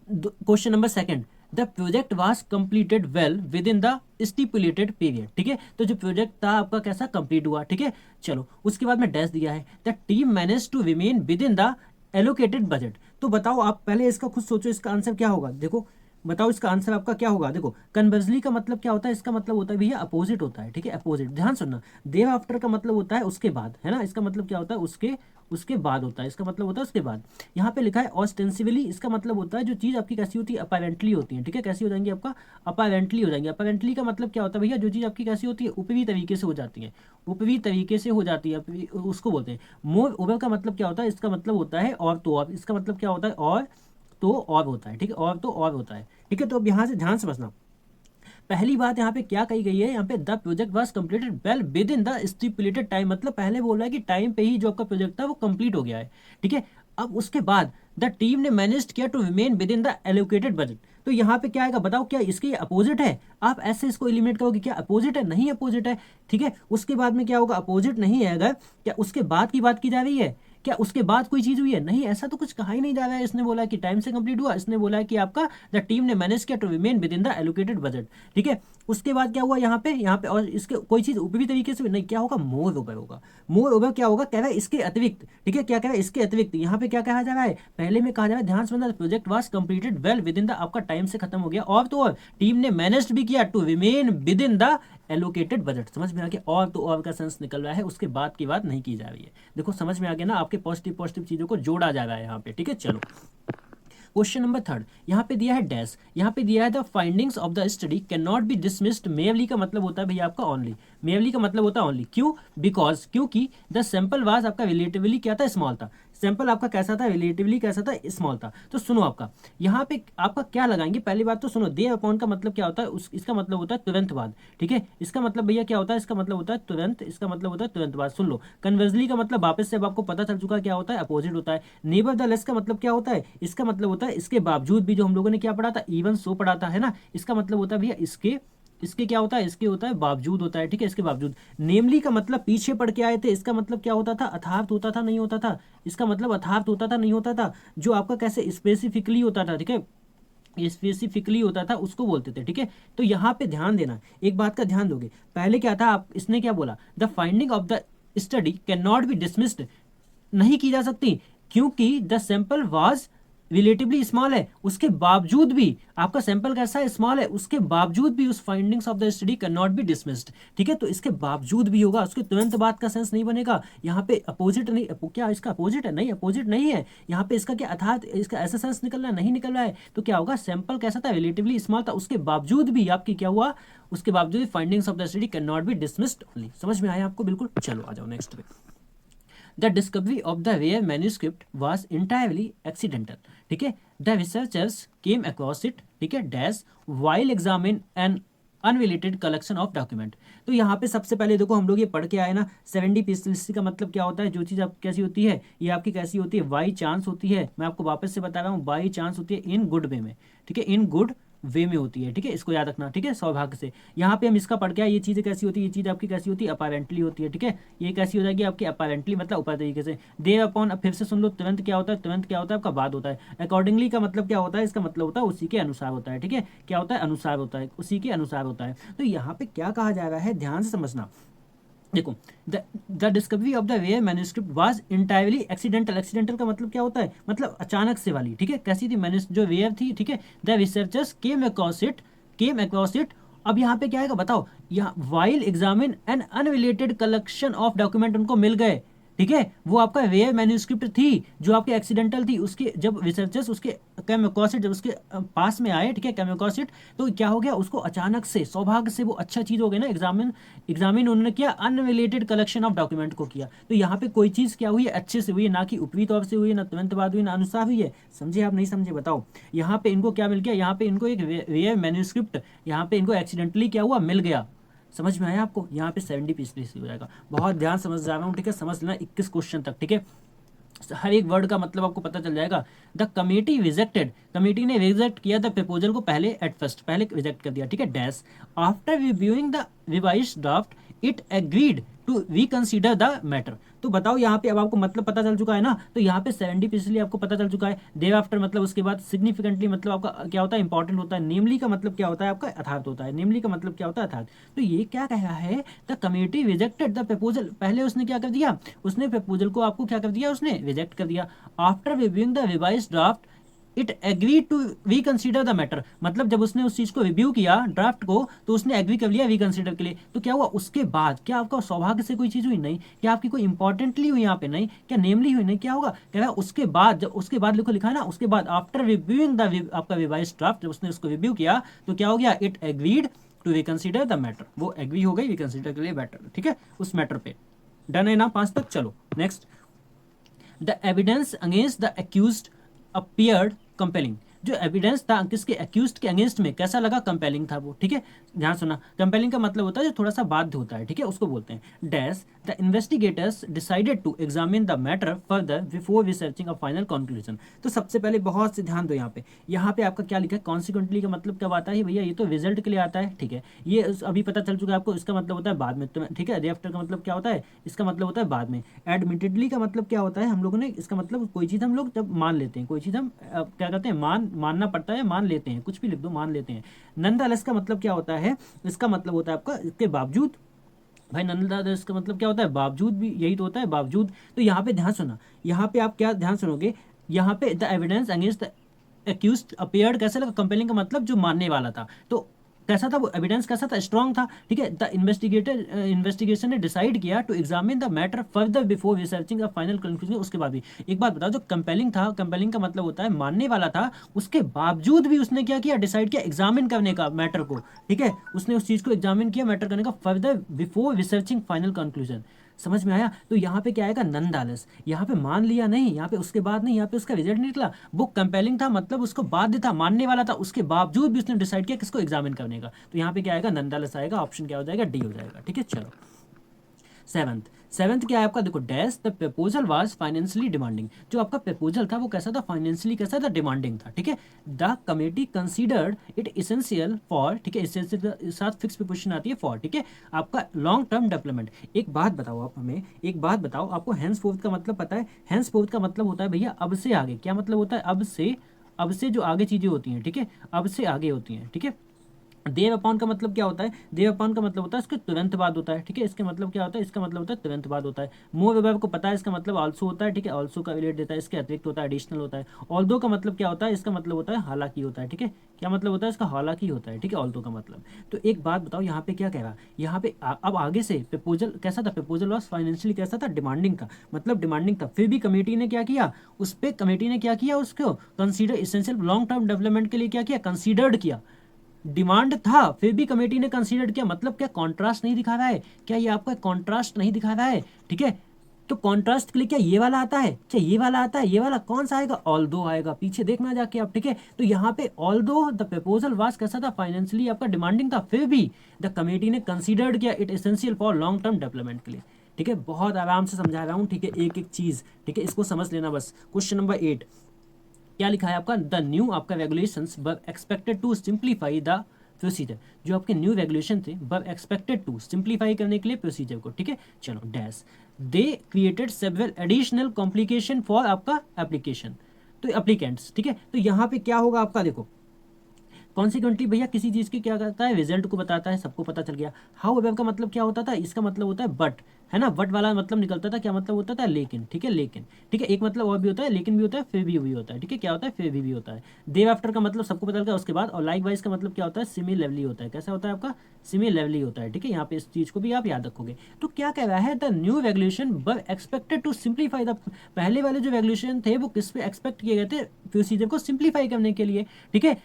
Question number second, the project was completed well with in the stipulated period, ठीक है। तो जो प्रोजेक्ट था आपका कैसा कंप्लीट हुआ, ठीक है। चलो उसके बाद में डैश दिया है, the team manage to remain within the allocated budget. तो बताओ आप पहले इसका खुद सोचो, इसका आंसर क्या होगा, देखो बताओ इसका आंसर आपका क्या होगा। देखो कन्वर्जली का मतलब क्या होता है, इसका मतलब होता है भैया अपोजिट होता है, ठीक है, अपोजिट। ध्यान सुनना, देव आफ्टर का मतलब होता है उसके बाद, है ना, इसका मतलब क्या होता है, उसके बाद होता है, इसका मतलब होता है उसके बाद। यहाँ पे लिखा है ऑस्टेंसिवली, इसका मतलब होता है जो चीज़ आपकी कैसी होती है, अपेरेंटली होती है, ठीक है। कैसी हो जाएंगी आपका, अपेरेंटली हो जाएंगी। अपेरेंटली का मतलब क्या होता है भैया, जो चीज़ आपकी कैसी होती है, ऊपरी तरीके से हो जाती है, ऊपरी तरीके से हो जाती है, उसको बोलते हैं। मोर ओवर का मतलब क्या होता है, इसका मतलब होता है और तो और, इसका मतलब क्या होता है, और तो और होता है, ठीक है, और तो और होता है, ठीक है। तो अब यहाँ से ध्यान समझना, पहली बात यहाँ पे क्या कही गई है, यहाँ पे the project was completed well with in the stipulated time, मतलब पहले बोल रहा है कि टाइम पे ही जो आपका प्रोजेक्ट था वो कंप्लीट हो गया है, ठीक है। अब उसके बाद द टीम ने मैनेज किया to remain within the allocated budget. तो यहाँ पे क्या आएगा बताओ, क्या इसके अपोजिट है, आप ऐसे इसको एलिमिनेट करोगे, क्या अपोजिट है, नहीं अपोजिट है, ठीक है। उसके बाद में क्या होगा, अपोजिट नहीं है अगर, क्या उसके बाद की बात की जा रही है, क्या उसके बाद कोई चीज हुई है, नहीं, ऐसा तो कुछ कहा ही नहीं जा रहा है। इसने बोला कि टाइम से कंप्लीट हुआ, इसने बोला है कि आपका द टीम ने मैनेज किया to remain within the allocated budget, ठीक है। उसके बाद क्या हुआ यहाँ पे और इसके कोई चीज ऊपरी तरीके से नहीं, क्या होगा, मोर ओवर होगा। मोर ओवर क्या होगा, कह रहा है इसके अतिरिक्त, ठीक है, क्या कह रहा है, इसके अतिरिक्त। यहाँ पे क्या कहा जा रहा है, पहले में कहा जा रहा है, ध्यान से, project was completed well with in the, आपका टाइम से खत्म हो गया, और तो और टीम ने मैनेज भी किया to remain within the allocated budget. समझ में आ गया, और तो और का सेंस निकल रहा है, उसके बाद की बात नहीं की जा रही है। देखो समझ में आ गया ना, आपके पॉजिटिव चीजों को जोड़ा जा रहा है यहाँ पे, ठीक है। चलो क्वेश्चन नंबर थर्ड, यहाँ पे दिया है डैश, यहाँ पे दिया है the findings of the study can not B dismissed. Merely का मतलब होता है भैया आपका ओनली, मेयरली का मतलब होता है ओनली, क्यों, बिकॉज, क्योंकि द सैंपल वाज आपका रिलेटिवली क्या था, स्मॉल था। सैंपल आपका कैसा था, रिलेटिवली कैसा था, स्मॉल था। तो सुनो आपका यहाँ पे आपका क्या लगाएंगे, पहली बात तो सुनो, दे अपॉन का मतलब क्या होता है, इसका मतलब होता है तुरंत बाद, ठीक है। इसका मतलब भैया क्या होता है, इसका मतलब होता है तुरंत, इसका मतलब होता है तुरंत बाद। सुन लो, कन्वर्जली का मतलब वापस से अब आपको पता चल चुका क्या होता है, अपोजिट होता है। नेवरदलेस का मतलब क्या होता है, इसका मतलब होता है इसके बावजूद भी, जो हम लोगों ने क्या पढ़ा था, इवन सो पढ़ा था, है ना। इसका मतलब होता है भैया इसके क्या होता है, इसके होता है बावजूद होता है, ठीक है, इसके बावजूद। नेमली का मतलब पीछे पढ़ के आए थे, इसका मतलब क्या होता था, अर्थात होता था, नहीं होता था, इसका मतलब अर्थात होता था, नहीं होता था। जो आपका कैसे स्पेसिफिकली होता था, ठीक है, स्पेसिफिकली होता था, उसको बोलते थे, ठीक है। तो यहाँ पे ध्यान देना, एक बात का ध्यान दोगे, पहले क्या था, आप इसने क्या बोला, the finding of the study can not B dismissed, नहीं की जा सकती, क्योंकि the sample was relatively small है, उसके बावजूद भी आपका सैंपल कैसा है, स्मॉल है, उसके बावजूद भी उस findings of the study can not B dismissed, ठीक है। तो इसके बावजूद भी होगा, उसके तुरंत बाद का सेंस नहीं बनेगा। यहाँ पे अपोजिट नहीं, क्या इसका अपोजिट है, नहीं अपोजिट नहीं है। यहाँ पे इसका क्या अर्थात, इसका ऐसा सेंस निकल रहा है, नहीं निकल रहा है। तो क्या होगा, सैंपल कैसा था, रिलेटिवली स्मॉल था, उसके बावजूद भी आपकी क्या हुआ, उसके बावजूद findings of the study can not B dismissed only. समझ में आया आपको, बिल्कुल। चलो आ जाओ नेक्स्ट पे। The discovery of the rare manuscript was entirely accidental, ठीक है। The researchers came across it, ठीक है, dash while examine an unrelated collection of document. तो यहाँ पे सबसे पहले देखो हम लोग ये पढ़ के आए ना, 70 का मतलब क्या होता है, जो चीज़ आप कैसी होती है, ये आपकी कैसी होती है, बाई चांस होती है। मैं आपको वापस से बता रहा हूँ, बाई चांस होती है इन गुड वे में, ठीक है, इन गुड वे में होती है, ठीक है, इसको याद रखना, ठीक है, सौभाग्य से। यहाँ पे हम इसका पढ़ के आए, ये चीज़ें कैसी होती है, ये चीज़ आपकी कैसी होती है, अपारेंटली होती है, ठीक है। ये कैसी हो जाएगी आपकी, अपारेंटली मतलब ऊपर तरीके से। देर अपॉन, अब फिर से सुन लो, तुरंत क्या होता है, तुरंत क्या होता है आपका बाद होता है। अकॉर्डिंगली का मतलब क्या होता है, इसका मतलब होता है उसी के अनुसार होता है, ठीक है, क्या होता है, अनुसार होता है, उसी के अनुसार होता है। तो यहाँ पे क्या कहा जा रहा है, ध्यान से समझना। देखो, the discovery of the rare manuscript was entirely accidental. Accidental का मतलब क्या होता है, मतलब अचानक से वाली, ठीक है। कैसी थी, जो रेयर थी, ठीक है। The researchers came across it. अब यहाँ पे क्या आएगा बताओ, यहाँ while examine an unrelated collection of document उनको मिल गए, ठीक है। वो आपका रेयर मैन्यूस्क्रिप्ट थी जो आपकी एक्सीडेंटल थी, उसके जब रिसर्चर्स उसके केम अक्रॉस इट, जब उसके पास में आए, ठीक है, केम अक्रॉस इट, तो क्या हो गया, उसको अचानक से सौभाग्य से वो अच्छा चीज़ हो गई ना, एग्जामिन उन्होंने किया, अनरिलेटेड कलेक्शन ऑफ डॉक्यूमेंट को किया। तो यहाँ पे कोई चीज़ क्या हुई है, अच्छे से हुई है, ना कि ऊपरी तौर से हुई है, ना तुरंत बाद हुई, ना अनुसार हुई है। समझे आप, नहीं समझे बताओ। यहाँ पे इनको क्या मिल गया, यहाँ पे इनको एक रेयर मैन्यूस्क्रिप्ट, यहाँ पे इनको एक्सीडेंटली क्या हुआ, मिल गया। समझ में आया आपको, यहाँ पे 70 पीस हो जाएगा। बहुत ध्यान समझ जा रहा हूँ, ठीक है, समझ लेना 21 क्वेश्चन तक, ठीक है। हर एक वर्ड का मतलब आपको पता चल जाएगा। द कमेटी रिजेक्टेड, कमेटी ने रिजेक्ट किया द प्रपोजल को पहले, एट फर्स्ट पहले रिजेक्ट कर दिया, ठीक है। Dash after reviewing the revise draft it agreed to reconsider the matter. तो बताओ यहाँ पे अब आपको मतलब पता चल चुका है ना, तो यहाँ पे 70% आपको पता चल चुका है। देर आफ्टर मतलब उसके बाद, सिग्निफिकेंटली मतलब आपका क्या होता है, इंपॉर्टेंट होता है। नेमली का मतलब क्या होता है आपका, अर्थात होता है। नेमली का मतलब क्या होता है, अर्थात। तो ये क्या कह रहा है, the committee rejected the proposal, पहले उसने क्या कर दिया, उसने प्रपोजल को आपको क्या कर दिया, उसने रिजेक्ट कर दिया। After reviewing the revise draft it agree to reconsider the matter, मतलब जब उसने उस चीज को रिव्यू किया ड्राफ्ट को, तो उसने एग्री कर लिया रिकंसीडर के लिए। तो क्या हुआ उसके बाद, क्या आपका सौभाग्य से कोई चीज हुई, नहीं। क्या आपकी कोई इंपॉर्टेंटली हुई यहाँ पे, नहीं। क्या नेमली हुई, नहीं। क्या होगा, कह रहा है उसके बाद, जब उसके बाद लिखो, लिखा है ना, उसके बाद आफ्टर रिव्यूइंग द आपका रिवाइज ड्राफ्ट, जब उसने उसको रिव्यू किया तो क्या हो गया, it agreed to reconsider the matter, वो एग्री हो गई रिकंसीडर के लिए मैटर, ठीक है, उस मैटर पे। डन है ना 5 तक। चलो next, the evidence against the accused appeared compelling, जो एविडेंस था किसके, एक्यूज्ड के अगेंस्ट में, कैसा लगा, कंपेलिंग था वो, ठीक है। ध्यान सुना, कंपेलिंग का मतलब होता है जो थोड़ा सा बाध्य होता है, ठीक है, उसको बोलते हैं। Dash the investigators decided to examine the matter further before researching a final conclusion. तो सबसे पहले बहुत से ध्यान दो यहाँ पे आपका क्या लिखा है, कॉन्सिक्वेंटली का मतलब कब आता है भैया, ये तो रिजल्ट के लिए आता है, ठीक है। ये अभी पता चल चुका है आपको, इसका मतलब होता है बाद में, तो ठीक है। डे आफ्टर का मतलब क्या होता है, इसका मतलब होता है बाद में। एडमिटेडली का मतलब क्या होता है, हम लोगों ने, इसका मतलब कोई चीज़ हम लोग जब मान लेते हैं, कोई चीज़ हम क्या कहते हैं, मानना पड़ता है, मान लेते हैं, कुछ भी लिख दो, मान लेते हैं। नंदालेस का मतलब क्या होता है, इसका मतलब होता है आपका इसके बावजूद। भाई नंदालेस का मतलब क्या होता है, बावजूद भी, यही तो होता है, बावजूद। तो यहाँ पे ध्यान सुना, यहाँ पे आप क्या ध्यान सुनोगे, यहाँ पे the evidence against the accused appeared, कैसे लगा, कंपेलिंग का मतलब जो मानने वाला था। तो कैसा था वो, एविडेंस कैसा था, स्ट्रांग था, ठीक है। द इन्वेस्टिगेशन ने डिसाइड किया to examine the matter further before researching a final conclusion. उसके बाद भी एक बात बताओ, जो कंपेलिंग था, कंपेलिंग का मतलब होता है मानने वाला था, उसके बावजूद भी उसने क्या किया, डिसाइड किया एग्जामिन करने का मैटर को, ठीक है। उसने उस चीज को एग्जामिन किया मैटर करने का, further before researching final conclusion. समझ में आया। तो यहाँ पे क्या आएगा, नंदालेस, यहाँ पे मान लिया नहीं, यहाँ पे उसके बाद नहीं, यहाँ पे उसका रिजल्ट नहीं निकला। वो कंपेलिंग था मतलब उसको बाध्य था, मानने वाला था, उसके बावजूद भी उसने डिसाइड किया किसको एग्जामिन करने का। तो यहाँ पे क्या आएगा, नंदालेस आएगा, ऑप्शन क्या हो जाएगा, डी हो जाएगा, ठीक है। चलो सेवंथ, सेवंथ क्या है आपका, देखो, dash the proposal was financially demanding, जो आपका प्रपोजल था वो कैसा था, फाइनेंशियली कैसा था, डिमांडिंग था, ठीक है। The committee considered it essential for, ठीक है, इसेंशियल के साथ फिक्स प्रीपोजिशन आती है फॉर, ठीक है, आपका लॉन्ग टर्म डेवलपमेंट। एक बात बताओ आप हमें, एक बात बताओ, आपको हैंस फोर्थ का मतलब पता है, हैंस फोर्थ का मतलब होता है भैया अब से आगे, क्या मतलब होता है, अब से जो आगे चीजें होती हैं, ठीक है, अब से आगे होती हैं, ठीक है। देव अपॉन का मतलब क्या होता है, देव अपॉन का मतलब होता है इसके तुरंत बाद होता है, ठीक है। इसके मतलब क्या होता है, इसका मतलब होता है तुरंत बाद होता है। मोर वेब को पता है, इसका मतलब आल्सो होता है, ठीक है, आल्सो का रिलेट देता है, इसके अतिरिक्त होता है, एडिशनल होता है। ऑल्दो का मतलब क्या होता है, इसका मतलब होता है हालांकि होता है, ठीक है। क्या मतलब होता है इसका, हालांकि होता है, ठीक है, ऑल्दो का मतलब। तो एक बात बताओ यहाँ पे क्या कह रहा है, यहाँ पे अब आगे से प्रपोजल कैसा था, प्रपोजल वॉज फाइनेंशियली कैसा था, डिमांडिंग का मतलब डिमांडिंग था। फिर भी कमेटी ने क्या किया, उस पर कमेटी ने क्या किया, उसको consider essential long term development के लिए क्या किया, कंसीडर्ड किया। डिमांड था फिर भी कमेटी ने कंसीडर किया, मतलब क्या कॉन्ट्रास्ट नहीं दिखा रहा है, क्या ये आपका कॉन्ट्रास्ट नहीं दिखा रहा है, ठीक है। तो कॉन्ट्रास्ट के लिए क्या ये वाला आता है, अच्छा ये वाला आता है, ये वाला कौन सा आएगा, ऑल दो आएगा, पीछे देखना जाके आप, ठीक है। तो यहाँ पे ऑल दो द प्रपोजल वाज कैसा था, फाइनेंशियली आपका डिमांडिंग था, फिर भी द कमेटी ने कंसीडर्ड किया it essential for long term development के लिए, ठीक है। बहुत आराम से समझा रहा हूँ, ठीक है, एक एक चीज, ठीक है, इसको समझ लेना बस। क्वेश्चन नंबर 8 क्या लिखा है आपका, द न्यू आपका regulations were expected to simplify the procedure, जो आपके न्यू रेगुलेशन थे वर एक्सपेक्टेड टू सिंप्लीफाई करने के लिए प्रोसीजर को, ठीक है। चलो dash they created several additional complication for आपका एप्लीकेशन, तो एप्लीकेंट्स, ठीक है। तो यहाँ पे क्या होगा आपका, देखो कॉन्सिक्वेंटली भैया किसी चीज़ की क्या करता है, रिजल्ट को बताता है, सबको पता चल गया। हाउ एवर का मतलब क्या होता था, इसका मतलब होता है बट, है ना, बट वाला मतलब निकलता था, क्या मतलब होता था, लेकिन, ठीक है, लेकिन, ठीक है। एक मतलब और भी होता है, लेकिन भी होता है, फिर भी होता है, ठीक है। क्या होता है, फिर भी होता है। देव आफ्टर का मतलब सबको पता लगा उसके बाद, और लाइक वाइज का मतलब क्या होता है, सिमिलरली होता है, कैसा होता है आपका, सिमिलरली होता है, ठीक है। यहाँ पे इस चीज़ को भी आप याद रखोगे। तो क्या कह रहा है, the new regulation were expected to simplify the, पहले वाले जो रेगुलेशन थे वो किस पे एक्सपेक्ट किए गए थे, प्रोसीजर को सिंप्लीफाई करने के लिए, ठीक है।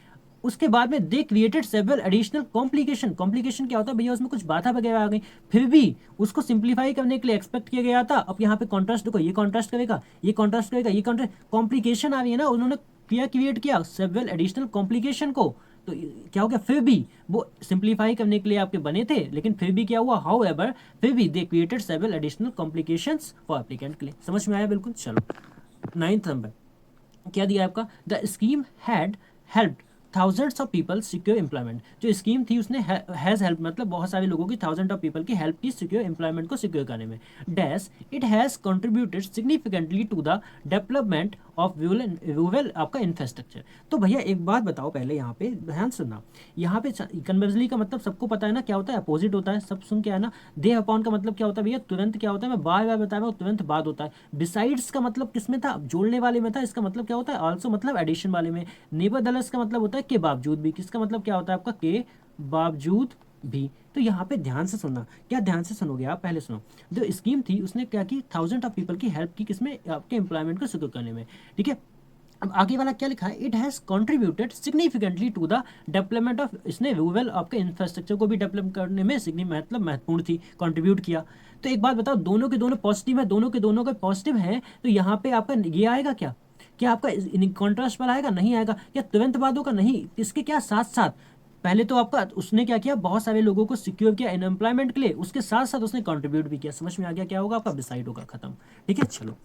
उसके बाद में they created several additional complication, complication क्या होता है भैया, उसमें कुछ बाधा वगैरह आ गई, फिर भी उसको सिंप्लीफाई करने के लिए एक्सपेक्ट किया गया था। अब यहाँ पे कॉन्ट्रास्ट देखो, ये कॉन्ट्रास्ट करेगा, ये कॉन्ट्रास्ट करेगा, ये कॉन्ट्रास्ट, कॉम्प्लिकेशन आ रही है ना, उन्होंने क्या क्रिएट किया, सेवरल एडिशनल कॉम्प्लिकेशन को। तो क्या हो गया, फिर भी वो सिंप्लीफाई करने के लिए आपके बने थे, लेकिन फिर भी क्या हुआ, हाउ एवर, फिर भी they created several additional complications for applicant के लिए। समझ में आया बिल्कुल। चलो नाइन्थ नंबर क्या दिया आपका, the scheme had help thousands of people secure employment. जो स्कीम थी उसने हैज़ हेल्प मतलब बहुत सारे लोगों की, थाउजेंड ऑफ पीपल की हेल्प की सिक्योर एम्प्लॉयमेंट को सिक्योर करने में। Dash it has contributed significantly to the development of rural आपका इंफ्रास्ट्रक्चर। तो भैया एक बात बताओ पहले, यहाँ पे ध्यान सुनना, यहाँ पे कन्वर्जली का मतलब सबको पता है ना क्या होता है, अपोजिट होता है, सब सुन के है ना। दे अपॉन का मतलब क्या होता है भैया, तुरंत क्या होता है, मैं बार बार बता रहा हूँ, तुरंत बाद होता है। बिसाइड्स का मतलब किस में था, जोड़ने वाले में था, इसका मतलब क्या होता है, ऑल्सो मतलब एडिशन वाले में। नेवरदलेस का मतलब होता है के बावजूद भी, किसका मतलब क्या होता है आपका, के बावजूद भी। तो यहाँ पे ध्यान से सुनना, क्या ध्यान से सुनोगे आप, पहले सुनो। जो स्कीम थी उसने क्या की, थाउजेंड ऑफ पीपल की हेल्प की, किसमें, आपके एम्प्लॉयमेंट को सिक्योर करने में, ठीक है। अब आगे वाला क्या लिखा है, it has contributed significantly to the development of, इसने रूरल आपके इंफ्रास्ट्रक्चर को भी डेवलप करने में मतलब महत्वपूर्ण थी, कंट्रीब्यूट किया। तो एक बात बताओ, दोनों के दोनों पॉजिटिव है, दोनों के दोनों का पॉजिटिव है, तो यहाँ पे आपका ये आएगा क्या, क्या आपका कॉन्ट्रास्ट पर आएगा, नहीं आएगा। क्या तुरंत बाद होगा, नहीं, इसके क्या साथ साथ। पहले तो आपका उसने क्या किया, बहुत सारे लोगों को सिक्योर किया अनएम्प्लॉयमेंट के लिए, उसके साथ साथ उसने कंट्रीब्यूट भी किया। समझ में आ गया क्या होगा आपका, डिसाइड होगा, खत्म, ठीक है। चलो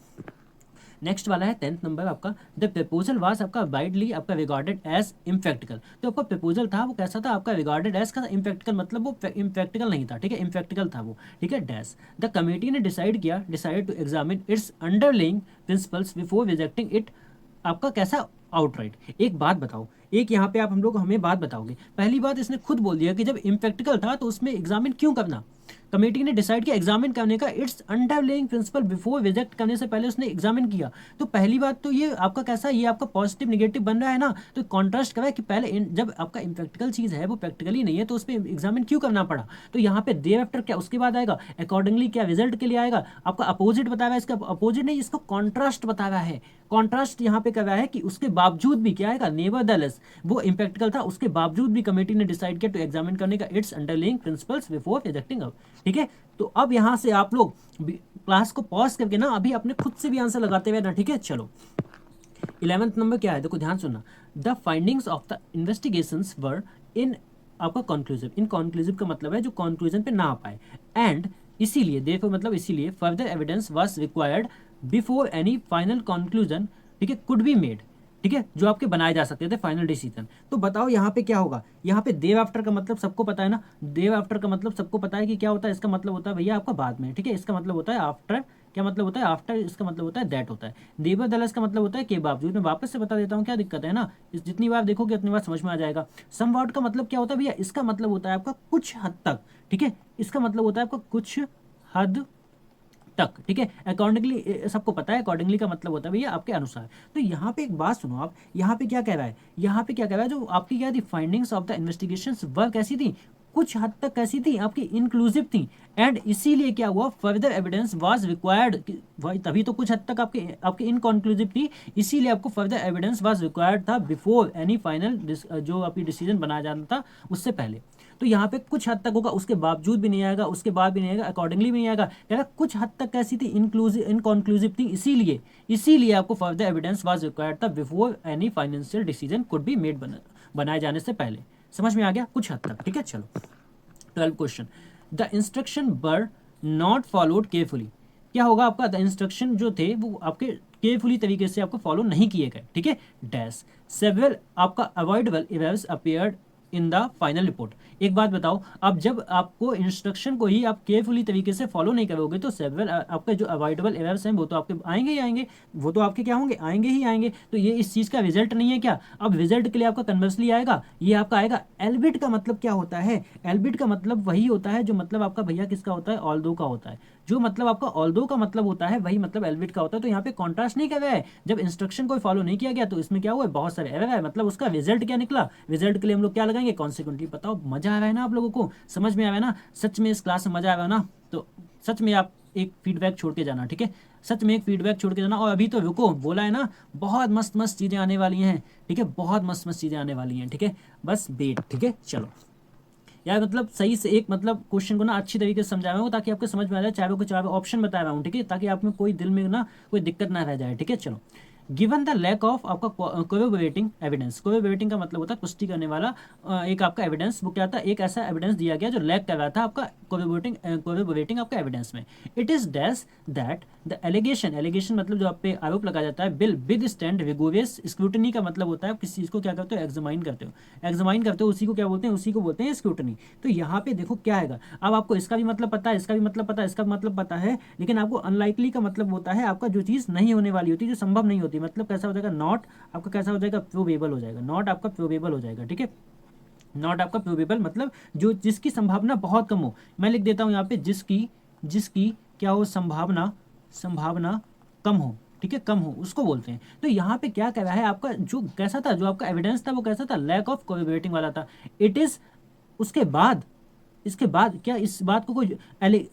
नेक्स्ट वाला है 10th नंबर आपका, द प्रपोजल वाज आपका वाइडली आपका रिगार्डेड एज इम्प्रैक्टिकल। तो आपका प्रपोजल था वो कैसा था आपका, रिगार्डेड एज का इम्प्रैक्टिकल मतलब वो इम्प्रैक्टिकल नहीं था, ठीक है, इम्प्रैक्टिकल था वो, ठीक है। डैश द कमेटी ने decide to examine its underlying principles before rejecting it, आपका कैसा, आउटराइट। एक बात बताओ, एक यहाँ पे आप हम लोग हमें बात बताओगे, पहली बात इसने खुद बोल दिया कि जब इम्प्रैक्टिकल था तो उसमें एग्जामिन क्यों करना, कमेटी ने डिसाइड किया एग्जामिन करने का, its underlying principle before reject करने से पहले उसने एग्जामिन किया। तो पहली बात तो ये आपका कैसा, ये आपका पॉजिटिव निगेटिव बन रहा है ना, तो कॉन्ट्रास्ट करा कि पहले जब आपका इम्प्रैक्टिकल चीज है वो प्रैक्टिकली नहीं है तो उस पर एग्जामिन क्यों करना पड़ा। तो यहाँ पे देयर आफ्टर क्या उसके बाद आएगा, अकॉर्डिंगली क्या रिजल्ट के लिए आएगा, आपका अपोजिट बता रहा है, इसका अपोजिट नहीं, इसको कॉन्ट्रास्ट बता रहा है। कॉन्ट्रास्ट यहाँ पे कर रहा है कि उसके बावजूद भी क्या आएगा, नेवरदलेस वो इम्प्रैक्टिकल था, उसके बावजूद भी कमेटी ने डिसाइड किया टू एग्जामिन करने का its underlying principles before rejecting up, ठीक है। तो अब यहाँ से आप लोग क्लास को पॉज करके ना अभी अपने खुद से भी आंसर लगाते हुए ना, ठीक है। चलो 11th नंबर क्या है, देखो ध्यान सुनना, the findings of the investigations were in आपका कंक्लूसिव, इन कंक्लूसिव का मतलब है जो कंक्लूजन पे ना आ पाए, एंड इसीलिए देखो मतलब इसीलिए further evidence was required before any final conclusion, ठीक है, कुड बी मेड, ठीक है, जो आपके बनाए जा सकते थे फाइनल डिसीजन। तो बताओ यहाँ पे क्या होगा, यहाँ पे देव आफ्टर का मतलब सबको पता है ना, देव आफ्टर का मतलब सबको पता है कि क्या होता है, इसका मतलब होता है भैया आपका बाद में, ठीक है, इसका मतलब होता है आफ्टर, क्या मतलब होता है आफ्टर, इसका मतलब होता है दैट होता है। नेवरदलेस का मतलब होता है के बावजूद। मैं वापस से बता देता हूँ क्या दिक्कत है ना, इस जितनी बार देखोगे उतनी बार समझ में आ जाएगा। समवॉट का मतलब क्या होता है भैया, इसका मतलब होता है आपका कुछ हद तक, ठीक है, इसका मतलब होता है आपका कुछ हद तक, ठीक है। अकॉर्डिंगली सबको पता है, अकॉर्डिंगली का मतलब होता है भैया आपके अनुसार। तो यहाँ पे एक बात सुनो आप, यहाँ पे क्या कह रहा है, यहाँ पे क्या कह रहा है, जो आपकी क्या थी फाइंडिंग्स ऑफ द इन्वेस्टिगेशंस वह कैसी थी, कुछ हद तक कैसी थी, आपकी इंक्लूसिव थी, एंड इसीलिए क्या हुआ फर्दर एविडेंस वाज रिक्वायर्ड, तभी तो कुछ हद तक आपके आपके इनकॉन्क्लूसिव थी, इसीलिए आपको फर्दर एविडेंस वाज रिक्वायर्ड था बिफोर एनी फाइनल जो आपकी डिसीजन बनाया जाना था उससे पहले। तो यहाँ पे कुछ हद तक होगा, उसके बावजूद भी नहीं आएगा, उसके बाद भी नहीं आएगा, अकॉर्डिंगली भी नहीं आएगा, कह रहा कुछ हद तक कैसी थी, इंक्लूसिव इनकॉन्क्लूसिव थी, इसीलिए इसीलिए आपको फर्दर एविडेंस वाज रिक्वायर्ड था before any financial decision could be made, बनाए जाने से पहले। समझ में आ गया कुछ हद तक, ठीक है। चलो 12 question, the instruction were not followed carefully, क्या होगा आपका, द इंस्ट्रक्शन जो थे वो आपके केयरफुली तरीके से आपको फॉलो नहीं किए गए, ठीक है। डैश सेवरल आपका avoidable errors appeared in the final report. एक बात बताओ, अब जब आपको इंस्ट्रक्शन को ही आप केयरफुली तरीके से फॉलो नहीं करोगे तो सेवरल आपके जो अवॉइडेबल एरर्स हैं वो तो आपके आएंगे ही आएंगे, वो तो आपके क्या होंगे, आएंगे ही आएंगे। तो ये इस चीज़ का रिजल्ट नहीं है क्या, अब रिजल्ट के लिए आपका कन्वर्सली आएगा, ये आपका आएगा एल्बिट का मतलब क्या होता है, एल्बिट का मतलब वही होता है जो मतलब आपका भैया किसका होता है, ऑल्दो का होता है, जो मतलब आपका ऑल्दो का मतलब होता है वही मतलब एल्बिट का होता है। तो यहाँ पे कॉन्ट्रास्ट नहीं कर रहा है, जब इंस्ट्रक्शन को फॉलो नहीं किया गया तो इसमें क्या हुआ, बहुत सारे एरर है, मतलब उसका रिजल्ट क्या निकला, रिजल्ट के लिए हम लोग क्या लगाएंगे, कॉन्सिक्वेंटली। बताओ मजा आ रहा है ना आप लोगों को, समझ में आ रहा है ना, सच में इस क्लास में मजा आ रहा है ना, तो सच में आप एक फीडबैक छोड़ के जाना, ठीक है, सच में एक फीडबैक छोड़ के जाना। और अभी तो रुको, बोला है ना बहुत मस्त मस्त चीज़ें आने वाली हैं, ठीक है, बहुत मस्त मस्त चीज़ें आने वाली हैं, ठीक है, बस वेट, ठीक है। चलो यार मतलब सही से एक मतलब क्वेश्चन को ना अच्छी तरीके से समझा रहा हूँ ताकि आपको समझ में आ जाए, चारों के चारों ऑप्शन बता रहा हूँ, ठीक है, ताकि आप में कोई दिल में ना कोई दिक्कत ना रह जाए, ठीक है। चलो गिवन द लैक ऑफ आपका कोवेबरेटिंग एविडेंस। कोवेबरेटिंग का मतलब होता है पुष्टि करने वाला एक आपका एविडेंस। वो क्या था, एक ऐसा एविडेंस दिया गया जो लैक कर रहा था आपका कोवेबरेटिंग आपका एविडेंस में। It is dash that the allegation, allegation मतलब जो आप पे आरोप लगाया जाता है, will withstand vigorous scrutiny का मतलब होता है आप किसी चीज को क्या करते हो, एग्जामाइन करते हो, एग्जामाइन करते हो, उसी को क्या बोलते हैं, उसी को बोलते हैं स्क्रूटनी। तो यहाँ पे देखो क्या आएगा, अब आपको इसका भी मतलब पता है, इसका भी मतलब पता है, इसका भी मतलब पता है, लेकिन आपको अनलाइकली का मतलब होता है आपका जो चीज़ नहीं होने वाली होती, जो संभव नहीं होती, मतलब कैसा हो जाएगा, नॉट आपका कैसा हो जाएगा, प्रोबेबल हो जाएगा, नॉट आपका प्रोबेबल हो जाएगा। ठीक है, नॉट आपका प्रोबेबल मतलब जो जिसकी संभावना बहुत कम हो। मैं लिख देता हूँ यहाँ पे जिसकी जिसकी क्या हो, संभावना, संभावना कम हो। ठीक है, कम हो उसको बोलते हैं। तो यहाँ पे क्या कह रहा है, आपका जो कैसा था, जो आपका एविडेंस था वो कैसा था, लैक ऑफ कोरिलेटिंग वाला था। इट इज उसके बाद, इसके बाद क्या इस बात को कोई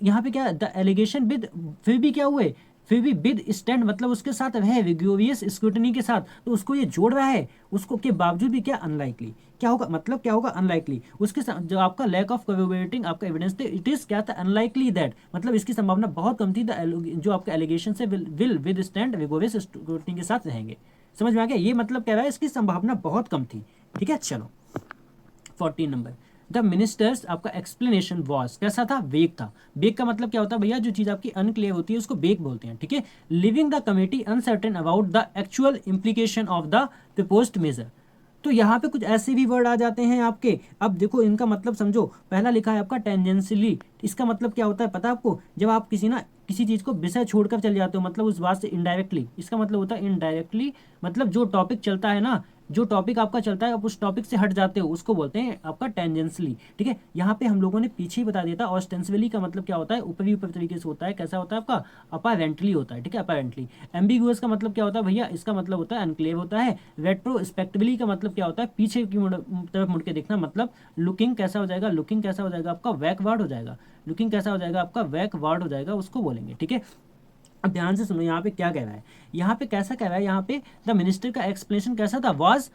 यहाँ पे क्या द एलिगेशन विद, फिर भी क्या हुए, फिर भी विद स्टैंड मतलब उसके साथ है विग्योरियस स्क्रूटनी के साथ, तो उसको ये जोड़ रहा है, उसको के बावजूद भी क्या अनलाइकली, क्या होगा मतलब क्या होगा, अनलाइकली, उसके साथ जो आपका लैक ऑफ कोरिलेटिंग आपका एविडेंस थे, इट इज क्या था, अनलाइकली दैट मतलब इसकी संभावना बहुत कम थी, जो आपका एलिगेशन से विल विद स्टैंड विग्योरियस स्क्रूटनी के साथ रहेंगे। समझ में आ गया, ये मतलब कह रहा है इसकी संभावना बहुत कम थी। ठीक है, चलो 14 नंबर, द मिनिस्टर्स आपका एक्सप्लेनेशन वॉज कैसा था, वेग था। वेग का मतलब क्या होता है भैया, जो चीज आपकी अनक्लियर होती है उसको वेग बोलते हैं। ठीक है, leaving the committee uncertain about the actual implication of the proposed measure. तो यहाँ पे कुछ ऐसे भी वर्ड आ जाते हैं आपके, अब देखो इनका मतलब समझो। पहला लिखा है आपका टेंजेंशियली, इसका मतलब क्या होता है पता है आपको, जब आप किसी चीज को विषय छोड़कर चले जाते हो, मतलब उस बात से इनडायरेक्टली, इसका मतलब होता है इनडायरेक्टली, मतलब जो टॉपिक चलता है ना, जो टॉपिक आपका चलता है आप उस टॉपिक से हट जाते हो, उसको बोलते हैं आपका टेंजेंशियली। ठीक है, यहाँ पे हम लोगों ने पीछे ही बता दिया था, ऑस्टेंसिबली का मतलब क्या होता है, ऊपरी ऊपर तरीके से होता है, कैसा होता है आपका, अपारेंटली होता है। ठीक है, अपारेंटली। एम्बिगुअस का मतलब क्या होता है भैया, इसका मतलब होता है अनक्लेव होता है। रेट्रोस्पेक्टिवली का मतलब क्या होता है, पीछे की तरफ मुड़ के देखना, मतलब लुकिंग कैसा हो जाएगा, लुकिंग कैसा हो जाएगा आपका, बैकवर्ड हो जाएगा, लुकिंग कैसा हो जाएगा आपका, बैकवर्ड हो जाएगा, उसको बोलेंगे। ठीक है, अब ध्यान से सुनो यहाँ पे क्या कह रहा है, यहाँ पे कैसा कह रहा है, यहाँ पे द मिनिस्टर का एक्सप्लेनेशन कैसा था, वाज।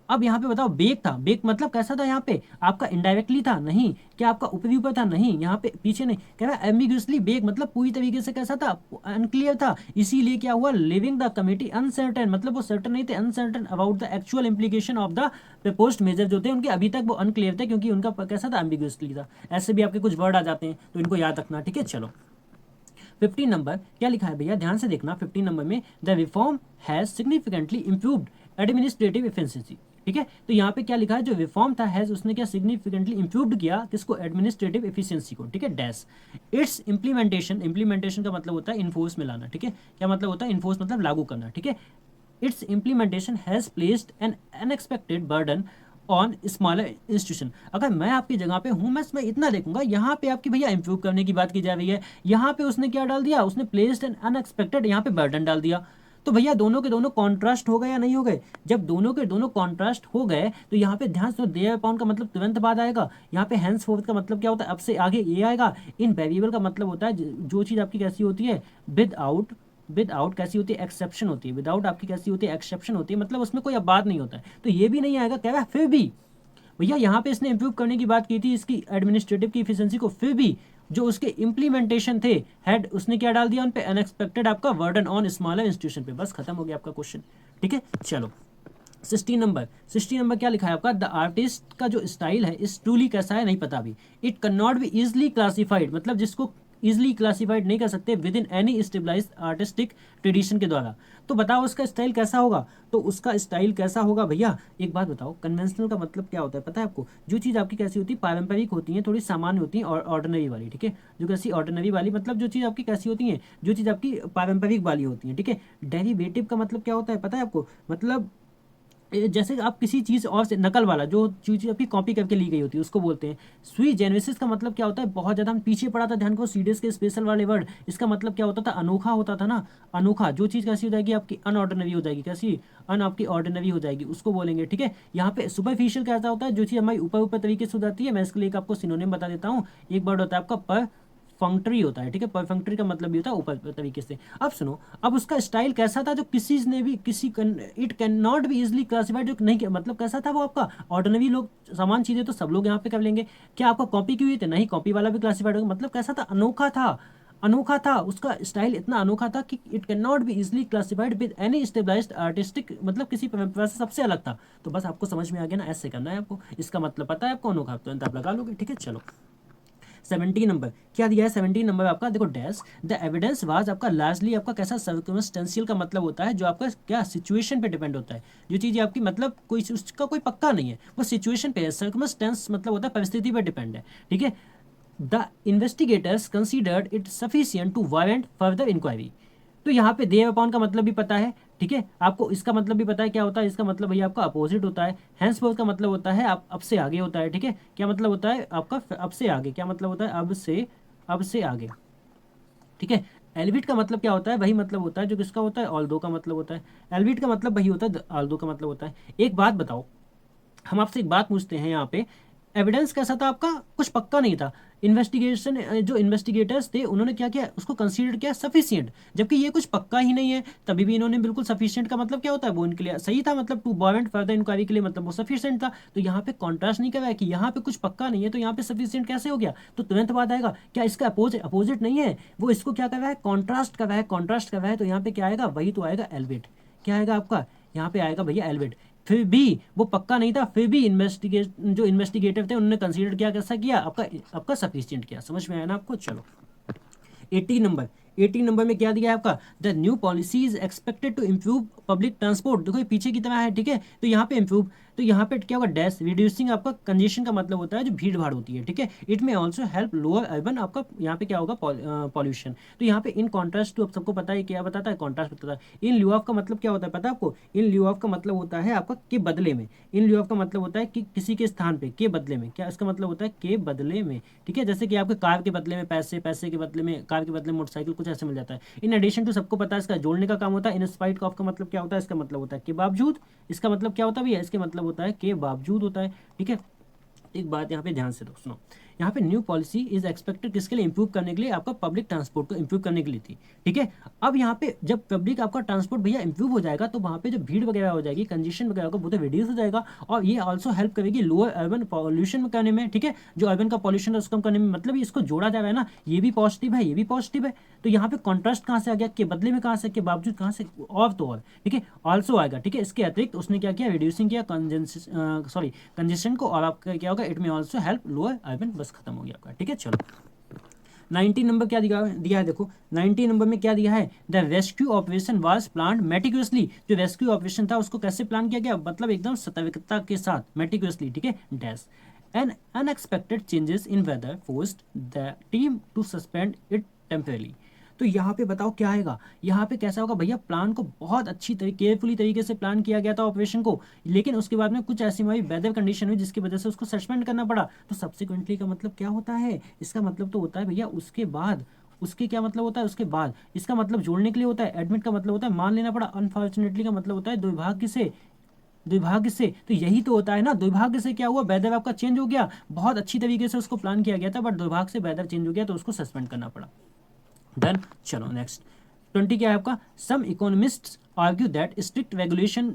अब यहाँ पे बताओ, बेक था, बेक मतलब कैसा था, यहाँ पे आपका इनडायरेक्टली था, नहीं क्या आपका ऊपरी ऊपर था, नहीं यहाँ पे पीछे नहीं, कह रहा है एम्बिगुअसली बेक मतलब पूरी तरीके से कैसा था, अनक्लियर था, इसीलिए क्या हुआ, लिविंग द कमिटी अनसर्टेन मतलब वो सर्टन नहीं थे, uncertain about the actual implication of the proposed measure जो थे उनके अभी तक वो अनक्लियर थे, क्योंकि उनका कैसा था, एम्बिगुअसली था। ऐसे भी आपके कुछ वर्ड आ जाते हैं तो इनको याद रखना। ठीक है, चलो 15 नंबर क्या लिखा है भैया, ध्यान से देखना। 15 नंबर में the reform has significantly improved administrative efficiency. ठीक है, तो यहाँ पे क्या लिखा है, जो रिफॉर्म था हैज, उसने क्या सिग्निफिकेंटली इंप्रूव्ड किया किसको, एडमिनिस्ट्रेटिव एफिशिएंसी को। ठीक है, डैश इट्स इंप्लीमेंटेशन, इंप्लीमेंटेशन का मतलब होता है इन्फोर्स में लाना। ठीक है, क्या मतलब होता है, इन्फोर्स मतलब लागू करना। ठीक है, it's implementation has placed N unexpected burden on smaller institution. अगर मैं आपकी जगह पे हूँ, मैं इतना देखूंगा, यहाँ पे आपकी भैया इंप्रूव करने की बात की जा रही है, यहाँ पे उसने क्या डाल दिया, उसने प्लेस्ड एन अनएक्सपेक्टेड यहाँ पे बर्डन डाल दिया। तो भैया दोनों के दोनों कॉन्ट्रास्ट हो गए या नहीं हो गए, जब दोनों के दोनों कॉन्ट्रास्ट हो गए तो यहाँ पे ध्यान से देयर अपॉन का मतलब तुरंत बाद आएगा। यहाँ पे हैंस फोर्थ का मतलब क्या होता है, अब से आगे ये आएगा। इन वेरिएबल का मतलब होता है जो चीज़ आपकी कैसी होती है, विद आउट कैसी होती है, एक्सेप्शन होती है। विदाउट आपकी कैसी होती है, एक्सेप्शन होती है, मतलब उसमें कोई अब बात नहीं होता है, तो ये भी नहीं आएगा। कह रहा है फिर भी भैया यहाँ पे इसने इंप्रूव करने की बात की थी इसकी एडमिनिस्ट्रेटिव की इफिशिएंसी को, फिर भी जो उसके इंप्लीमेंटेशन थे हेड, उसने क्या डाल दिया उन पे, अनएक्सपेक्टेड आपका वर्डन ऑन स्मॉलर इंस्टीट्यूशन पे। बस खत्म हो गया आपका क्वेश्चन। ठीक है, चलो 16 नंबर क्या लिखा है आपका, द आर्टिस्ट का जो स्टाइल है इस ट्रूली कैसा है नहीं पता अभी। It can not be easily classified मतलब जिसको इजिली क्लासिफाइड नहीं कर सकते within any stabilize artistic tradition के द्वारा। तो बताओ उसका स्टाइल कैसा होगा, तो उसका स्टाइल कैसा होगा भैया, एक बात बताओ, कन्वेंशनल का मतलब क्या होता है पता है आपको, जो चीज़ आपकी कैसी होती है, पारंपरिक होती है, थोड़ी सामान्य होती है, और ऑर्डिनरी वाली। ठीक है, जो कैसी ऑर्डिनरी वाली मतलब जो चीज़ आपकी कैसी होती है, जो चीज़ आपकी पारंपरिक वाली होती है। ठीक है, डेरिवेटिव का मतलब क्या होता है पता है आपको, मतलब जैसे आप किसी चीज़ और से नकल वाला, जो चीज़ आपकी कॉपी करके ली गई होती है उसको बोलते हैं। स्वी जेनेसिस का मतलब क्या होता है, बहुत ज़्यादा हम पीछे पड़ा था, ध्यान को सीडीएस के स्पेशल वाले वर्ड, इसका मतलब क्या होता था, अनोखा होता था ना, अनोखा। जो चीज़ कैसी हो जाएगी आपकी, अनऑर्डिनरी हो जाएगी, कैसी, अन आपकी ऑर्डिनरी हो जाएगी, उसको बोलेंगे। ठीक है, यहाँ पे सुपरफिशियल कैसा होता है, जो चीज़ हमारी ऊपर ऊपर तरीके से हो जाती है। मैं इसके लिए एक आपको सिनोनिम बता देता हूँ, एक वर्ड होता है आपका परफंक्टरी होता है। ठीक है, परफंक्टरी का मतलब भी होता है ऊपर तरीके से। अब सुनो, अब उसका स्टाइल कैसा था, जो किसी ने भी it can not be easily classified, जो नहीं मतलब कैसा था वो आपका ऑर्डिनरी, लोग समान चीजें तो सब लोग यहाँ पे कर लेंगे। क्या आपका कॉपी की हुई थी, नहीं कॉपी वाला भी क्लासिफाइड होगा, मतलब कैसा था, अनोखा था। अनोखा था, उसका स्टाइल इतना अनोखा था कि it can not be easily classified with any stabilized artistic, मतलब किसी परंपरा से सबसे अलग था। तो बस आपको समझ में आ गया ना, ऐसे करना है आपको, इसका मतलब पता है आपको अनोखा, तुरंत आप लगा लोगे, ठीक है। चलो 17 नंबर क्या दिया है, 17 नंबर आपका देखो, डैश द एविडेंस वाज आपका लार्जली आपका कैसा, सर्कमस्टेंशियल का मतलब होता है जो आपका क्या सिचुएशन पे डिपेंड होता है, जो चीज़ आपकी मतलब कोई उसका कोई पक्का नहीं है, वो सिचुएशन पे है। सर्कमस्टेंस मतलब होता है परिस्थिति पे डिपेंड है, ठीक है। The investigators considered it sufficient to warrant further inquiry. तो यहाँ पे देव अपॉन का मतलब भी पता है, ठीक है, आपको इसका मतलब भी पता है क्या होता है, इसका मतलब भैया आपका अपोजिट होता है। हैंसफोर्थ का मतलब होता है आप अब से आगे होता है, ठीक है। क्या मतलब होता है आपका अब से आगे, क्या मतलब होता है अब से आगे, ठीक है। एल्विट का मतलब क्या होता है, वही मतलब होता है जो किसका होता है, ऑल्दो का मतलब होता है। एल्विट का मतलब वही होता है, ऑल्दो का मतलब होता है। एक बात बताओ, हम आपसे एक बात पूछते हैं यहाँ पे, एविडेंस कैसा था आपका, कुछ पक्का नहीं था। इन्वेस्टिगेशन जो इन्वेस्टिगेटर्स थे उन्होंने क्या किया, उसको कंसीडर किया सफिशिएंट, जबकि ये कुछ पक्का ही नहीं है, तभी भी इन्होंने बिल्कुल सफिशिएंट का मतलब क्या होता है, वो इनके लिए सही था, मतलब टू वारंट फर्दर इंक्वायरी के लिए मतलब वो सफिशिएंट था। तो यहाँ पे कॉन्ट्रास्ट नहीं कर रहा है कि यहाँ पे कुछ पक्का नहीं है तो यहाँ पे सफिशिएंट कैसे हो गया, तो तुरंत बात आएगा क्या इसका अपोजिट नहीं है, वो इसको क्या कर रहा है, कॉन्ट्रास्ट कर रहा है, कॉन्ट्रास्ट कर रहा है। तो यहाँ पे क्या आएगा, वही तो आएगा एल्विट, क्या आएगा आपका यहाँ पे आएगा भैया एल्विट। फिर भी वो पक्का नहीं था, फिर भी इन्वेस्टिगेटर थे उन्होंने कंसीडर किया, कैसा किया, आपका सफिशिएंट किया। समझ में आया ना आपको। चलो 18 नंबर में क्या दिया है आपका, the new policy is expected to improve public transport. देखो ये पीछे की तरह है, ठीक है, तो यहाँ पे इम्प्रूव, तो यहाँ पे क्या होगा, डैश रिड्यूसिंग आपका कंजेशन का मतलब होता है जो भीड़ भाड़ होती है, ठीक है। इट में ऑल्सो हेल्प लोअर अर्बन, आपका यहाँ पे क्या होगा, पॉल्यूशन। तो यहाँ पे इन कॉन्ट्रास्ट टू, अब सबको पता है क्या बताता है, कॉन्ट्रास्ट बताता है। इन ल्यू ऑफ का मतलब क्या होता है पता है आपको, इन ल्यू ऑफ का मतलब होता है आपका के बदले में। इन ल्यू ऑफ का मतलब होता है कि किसी के स्थान पे, के बदले में, क्या इसका मतलब होता है, के बदले में, ठीक है। जैसे कि आपके कार के बदले में पैसे, पैसे के बदले में कार के बदले में मोटरसाइकिल, कुछ ऐसे मिल जाता है। इन एडिशन टू, सबको पता है इसका जोड़ने का काम होता है। इन स्पाइट ऑफ का मतलब क्या होता है, इसका मतलब होता है के बावजूद, इसका मतलब क्या होता है भैया, इसके मतलब होता है के बावजूद होता है, ठीक है। एक बात यहाँ पे ध्यान से दो सुनो, यहाँ पे न्यू पॉलिसी इज एक्सपेक्टेड किसके लिए, इंप्रूव करने के लिए, आपका पब्लिक ट्रांसपोर्ट को इंप्रूव करने के लिए थी, ठीक है। अब यहाँ पे जब पब्लिक आपका ट्रांसपोर्ट भैया इंप्रूव हो जाएगा तो वहाँ पे जो भीड़ वगैरह हो जाएगी, कंजेशन वगैरह होगा, वो तो रिड्यूस हो जाएगा, और ये ऑल्सो हेल्प करेगी लोअर अर्बन पॉल्यूशन करने में, ठीक है। जो अर्बन का पॉल्यूशन है उसको कम करने में, मतलब इसको जोड़ा जा रहा है ना, ये भी पॉजिटिव है, ये भी पॉजिटिव है। तो यहाँ पे कॉन्ट्रास्ट कहाँ से आ गया, के बदले में कहाँ से, के बावजूद कहाँ से, और तो और, ठीक है, ऑल्सो आएगा, ठीक है। इसके अतिरिक्त उसने क्या किया, रिड्यूसिंग किया कंजेशन को, और आपका क्या होगा, इट में ऑल्सो हेल्प लोअर अर्बन, बस खत्म हो गया आपका, ठीक है। चलो 19 नंबर क्या दिया है देखो, 19 नंबर में क्या दिया है, the rescue operation was plan meticulously. जो रेस्क्यू ऑपरेशन था उसको कैसे प्लान किया गया, मतलब एकदम सतर्कता के साथ, मेटिकुलसली, ठीक है। Dash an unexpected changes in weather forced the team to suspend it temporarily. तो यहाँ पे बताओ क्या आएगा, यहाँ पे कैसा होगा भैया, प्लान को बहुत अच्छी केयरफुली तरीके से प्लान किया गया था ऑपरेशन को, लेकिन उसके बाद में कुछ ऐसी हमारी वेदर कंडीशन हुई जिसकी वजह से उसको सस्पेंड करना पड़ा। तो सब्सिक्वेंटली का मतलब क्या होता है, इसका मतलब तो होता है भैया उसके बाद, उसके क्या मतलब होता है, उसके बाद, इसका मतलब जोड़ने के लिए होता है। एडमिट का मतलब होता है मान लेना पड़ा, अनफॉर्चुनेटली का मतलब होता है दुर्भाग्य से। तो यही तो होता है ना, दुर्भाग्य से क्या हुआ, वेदर आपका चेंज हो गया, बहुत अच्छी तरीके से उसको प्लान किया गया था, बट दुर्भाग्य से वेदर चेंज हो गया तो उसको सस्पेंड करना पड़ा। डन। चलो नेक्स्ट 20 क्या है आपका, some economists argue that strict regulation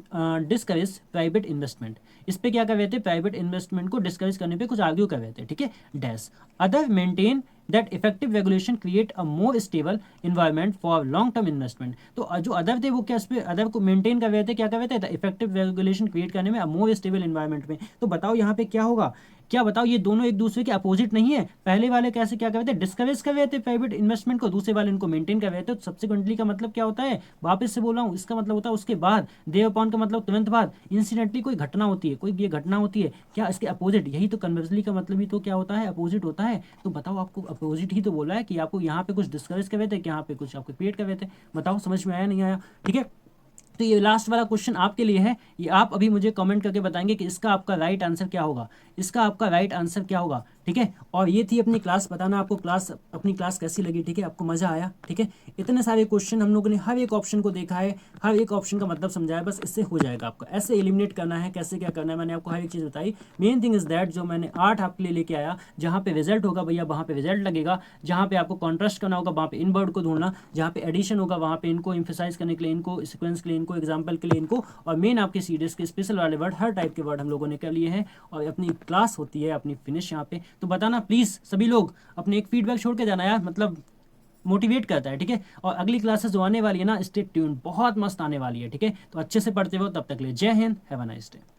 discourage private investment. इस पे क्या कर रहे थे, प्राइवेट इन्वेस्टमेंट को डिस्करेज करने पे कुछ आर्ग्यू कर रहे थे, ठीक है। Dash other maintain that effective regulation create a more stable environment for long term investment. तो जो अदर थे वो क्या, इस पे अदर को मेंटेन कर रहे थे, क्या कर रहे थे, इफेक्टिव रेगुलेशन क्रिएट करने में, मोर स्टेबल इन्वायरमेंट में। तो बताओ यहाँ पे क्या होगा, क्या बताओ, ये दोनों एक दूसरे के अपोजिट नहीं है। पहले वाले कैसे क्या कर रहे थे, डिस्करेज कर रहे थे प्राइवेट इन्वेस्टमेंट को, दूसरे वाले इनको मेंटेन कर रहे थे। तो सब्सिक्वेंटली का मतलब क्या होता है, वापस से बोल रहा हूँ, इसका मतलब होता है उसके बाद, देव अपॉन का मतलब तुरंत बाद, इंसिडेंटली कोई घटना होती है, कोई ये घटना होती है, क्या इसके अपोजिट, यही तो कन्वर्सली का मतलब ही तो क्या होता है, अपोजिट होता है। तो बताओ आपको अपोजिट ही तो बोला है कि आपको यहाँ पे कुछ डिस्करेज कर रहे थे, कि यहाँ पे कुछ आपको क्रिएट कर रहे थे। बताओ समझ में आया नहीं आया, ठीक है। तो ये लास्ट वाला क्वेश्चन आपके लिए है, ये आप अभी मुझे कमेंट करके बताएंगे कि इसका आपका राइट आंसर क्या होगा, इसका आपका राइट आंसर क्या होगा, ठीक है। और ये थी अपनी क्लास, बताना आपको क्लास, अपनी क्लास कैसी लगी, ठीक है, आपको मजा आया, ठीक है। इतने सारे क्वेश्चन हम लोगों ने हर एक ऑप्शन को देखा है, हर एक ऑप्शन का मतलब समझाया, बस इससे हो जाएगा आपका। ऐसे एलिमिनेट करना है, कैसे क्या करना है, मैंने आपको हर एक चीज़ बताई। मेन थिंग इज दैट जो मैंने 8 आपके लिए लेके आया, जहाँ पे रिजल्ट होगा भैया वहाँ पे रिजल्ट लगेगा, जहाँ पे आपको कॉन्ट्रास्ट करना होगा वहाँ पे इन वर्ड को ढूंढना, जहाँ पे एडिशन होगा वहाँ पे इनको इम्फेसाइज करने के लिए, इनको सिक्वेंस के लिए, इनको एग्जाम्पल के लिए इनको, और मेन आपके सीडीएस के स्पेशल वाले वर्ड, हर टाइप के वर्ड हम लोगों ने कर लिए हैं। और अपनी क्लास होती है अपनी फिनिश यहाँ पे। तो बताना प्लीज़ सभी लोग, अपने एक फीडबैक छोड़ के जाना यार, मतलब मोटिवेट करता है, ठीक है। और अगली क्लासेस जो आने वाली है ना, स्टे ट्यून्ड, बहुत मस्त आने वाली है, ठीक है। तो अच्छे से पढ़ते हो, तब तक ले जय Hind, have a nice day.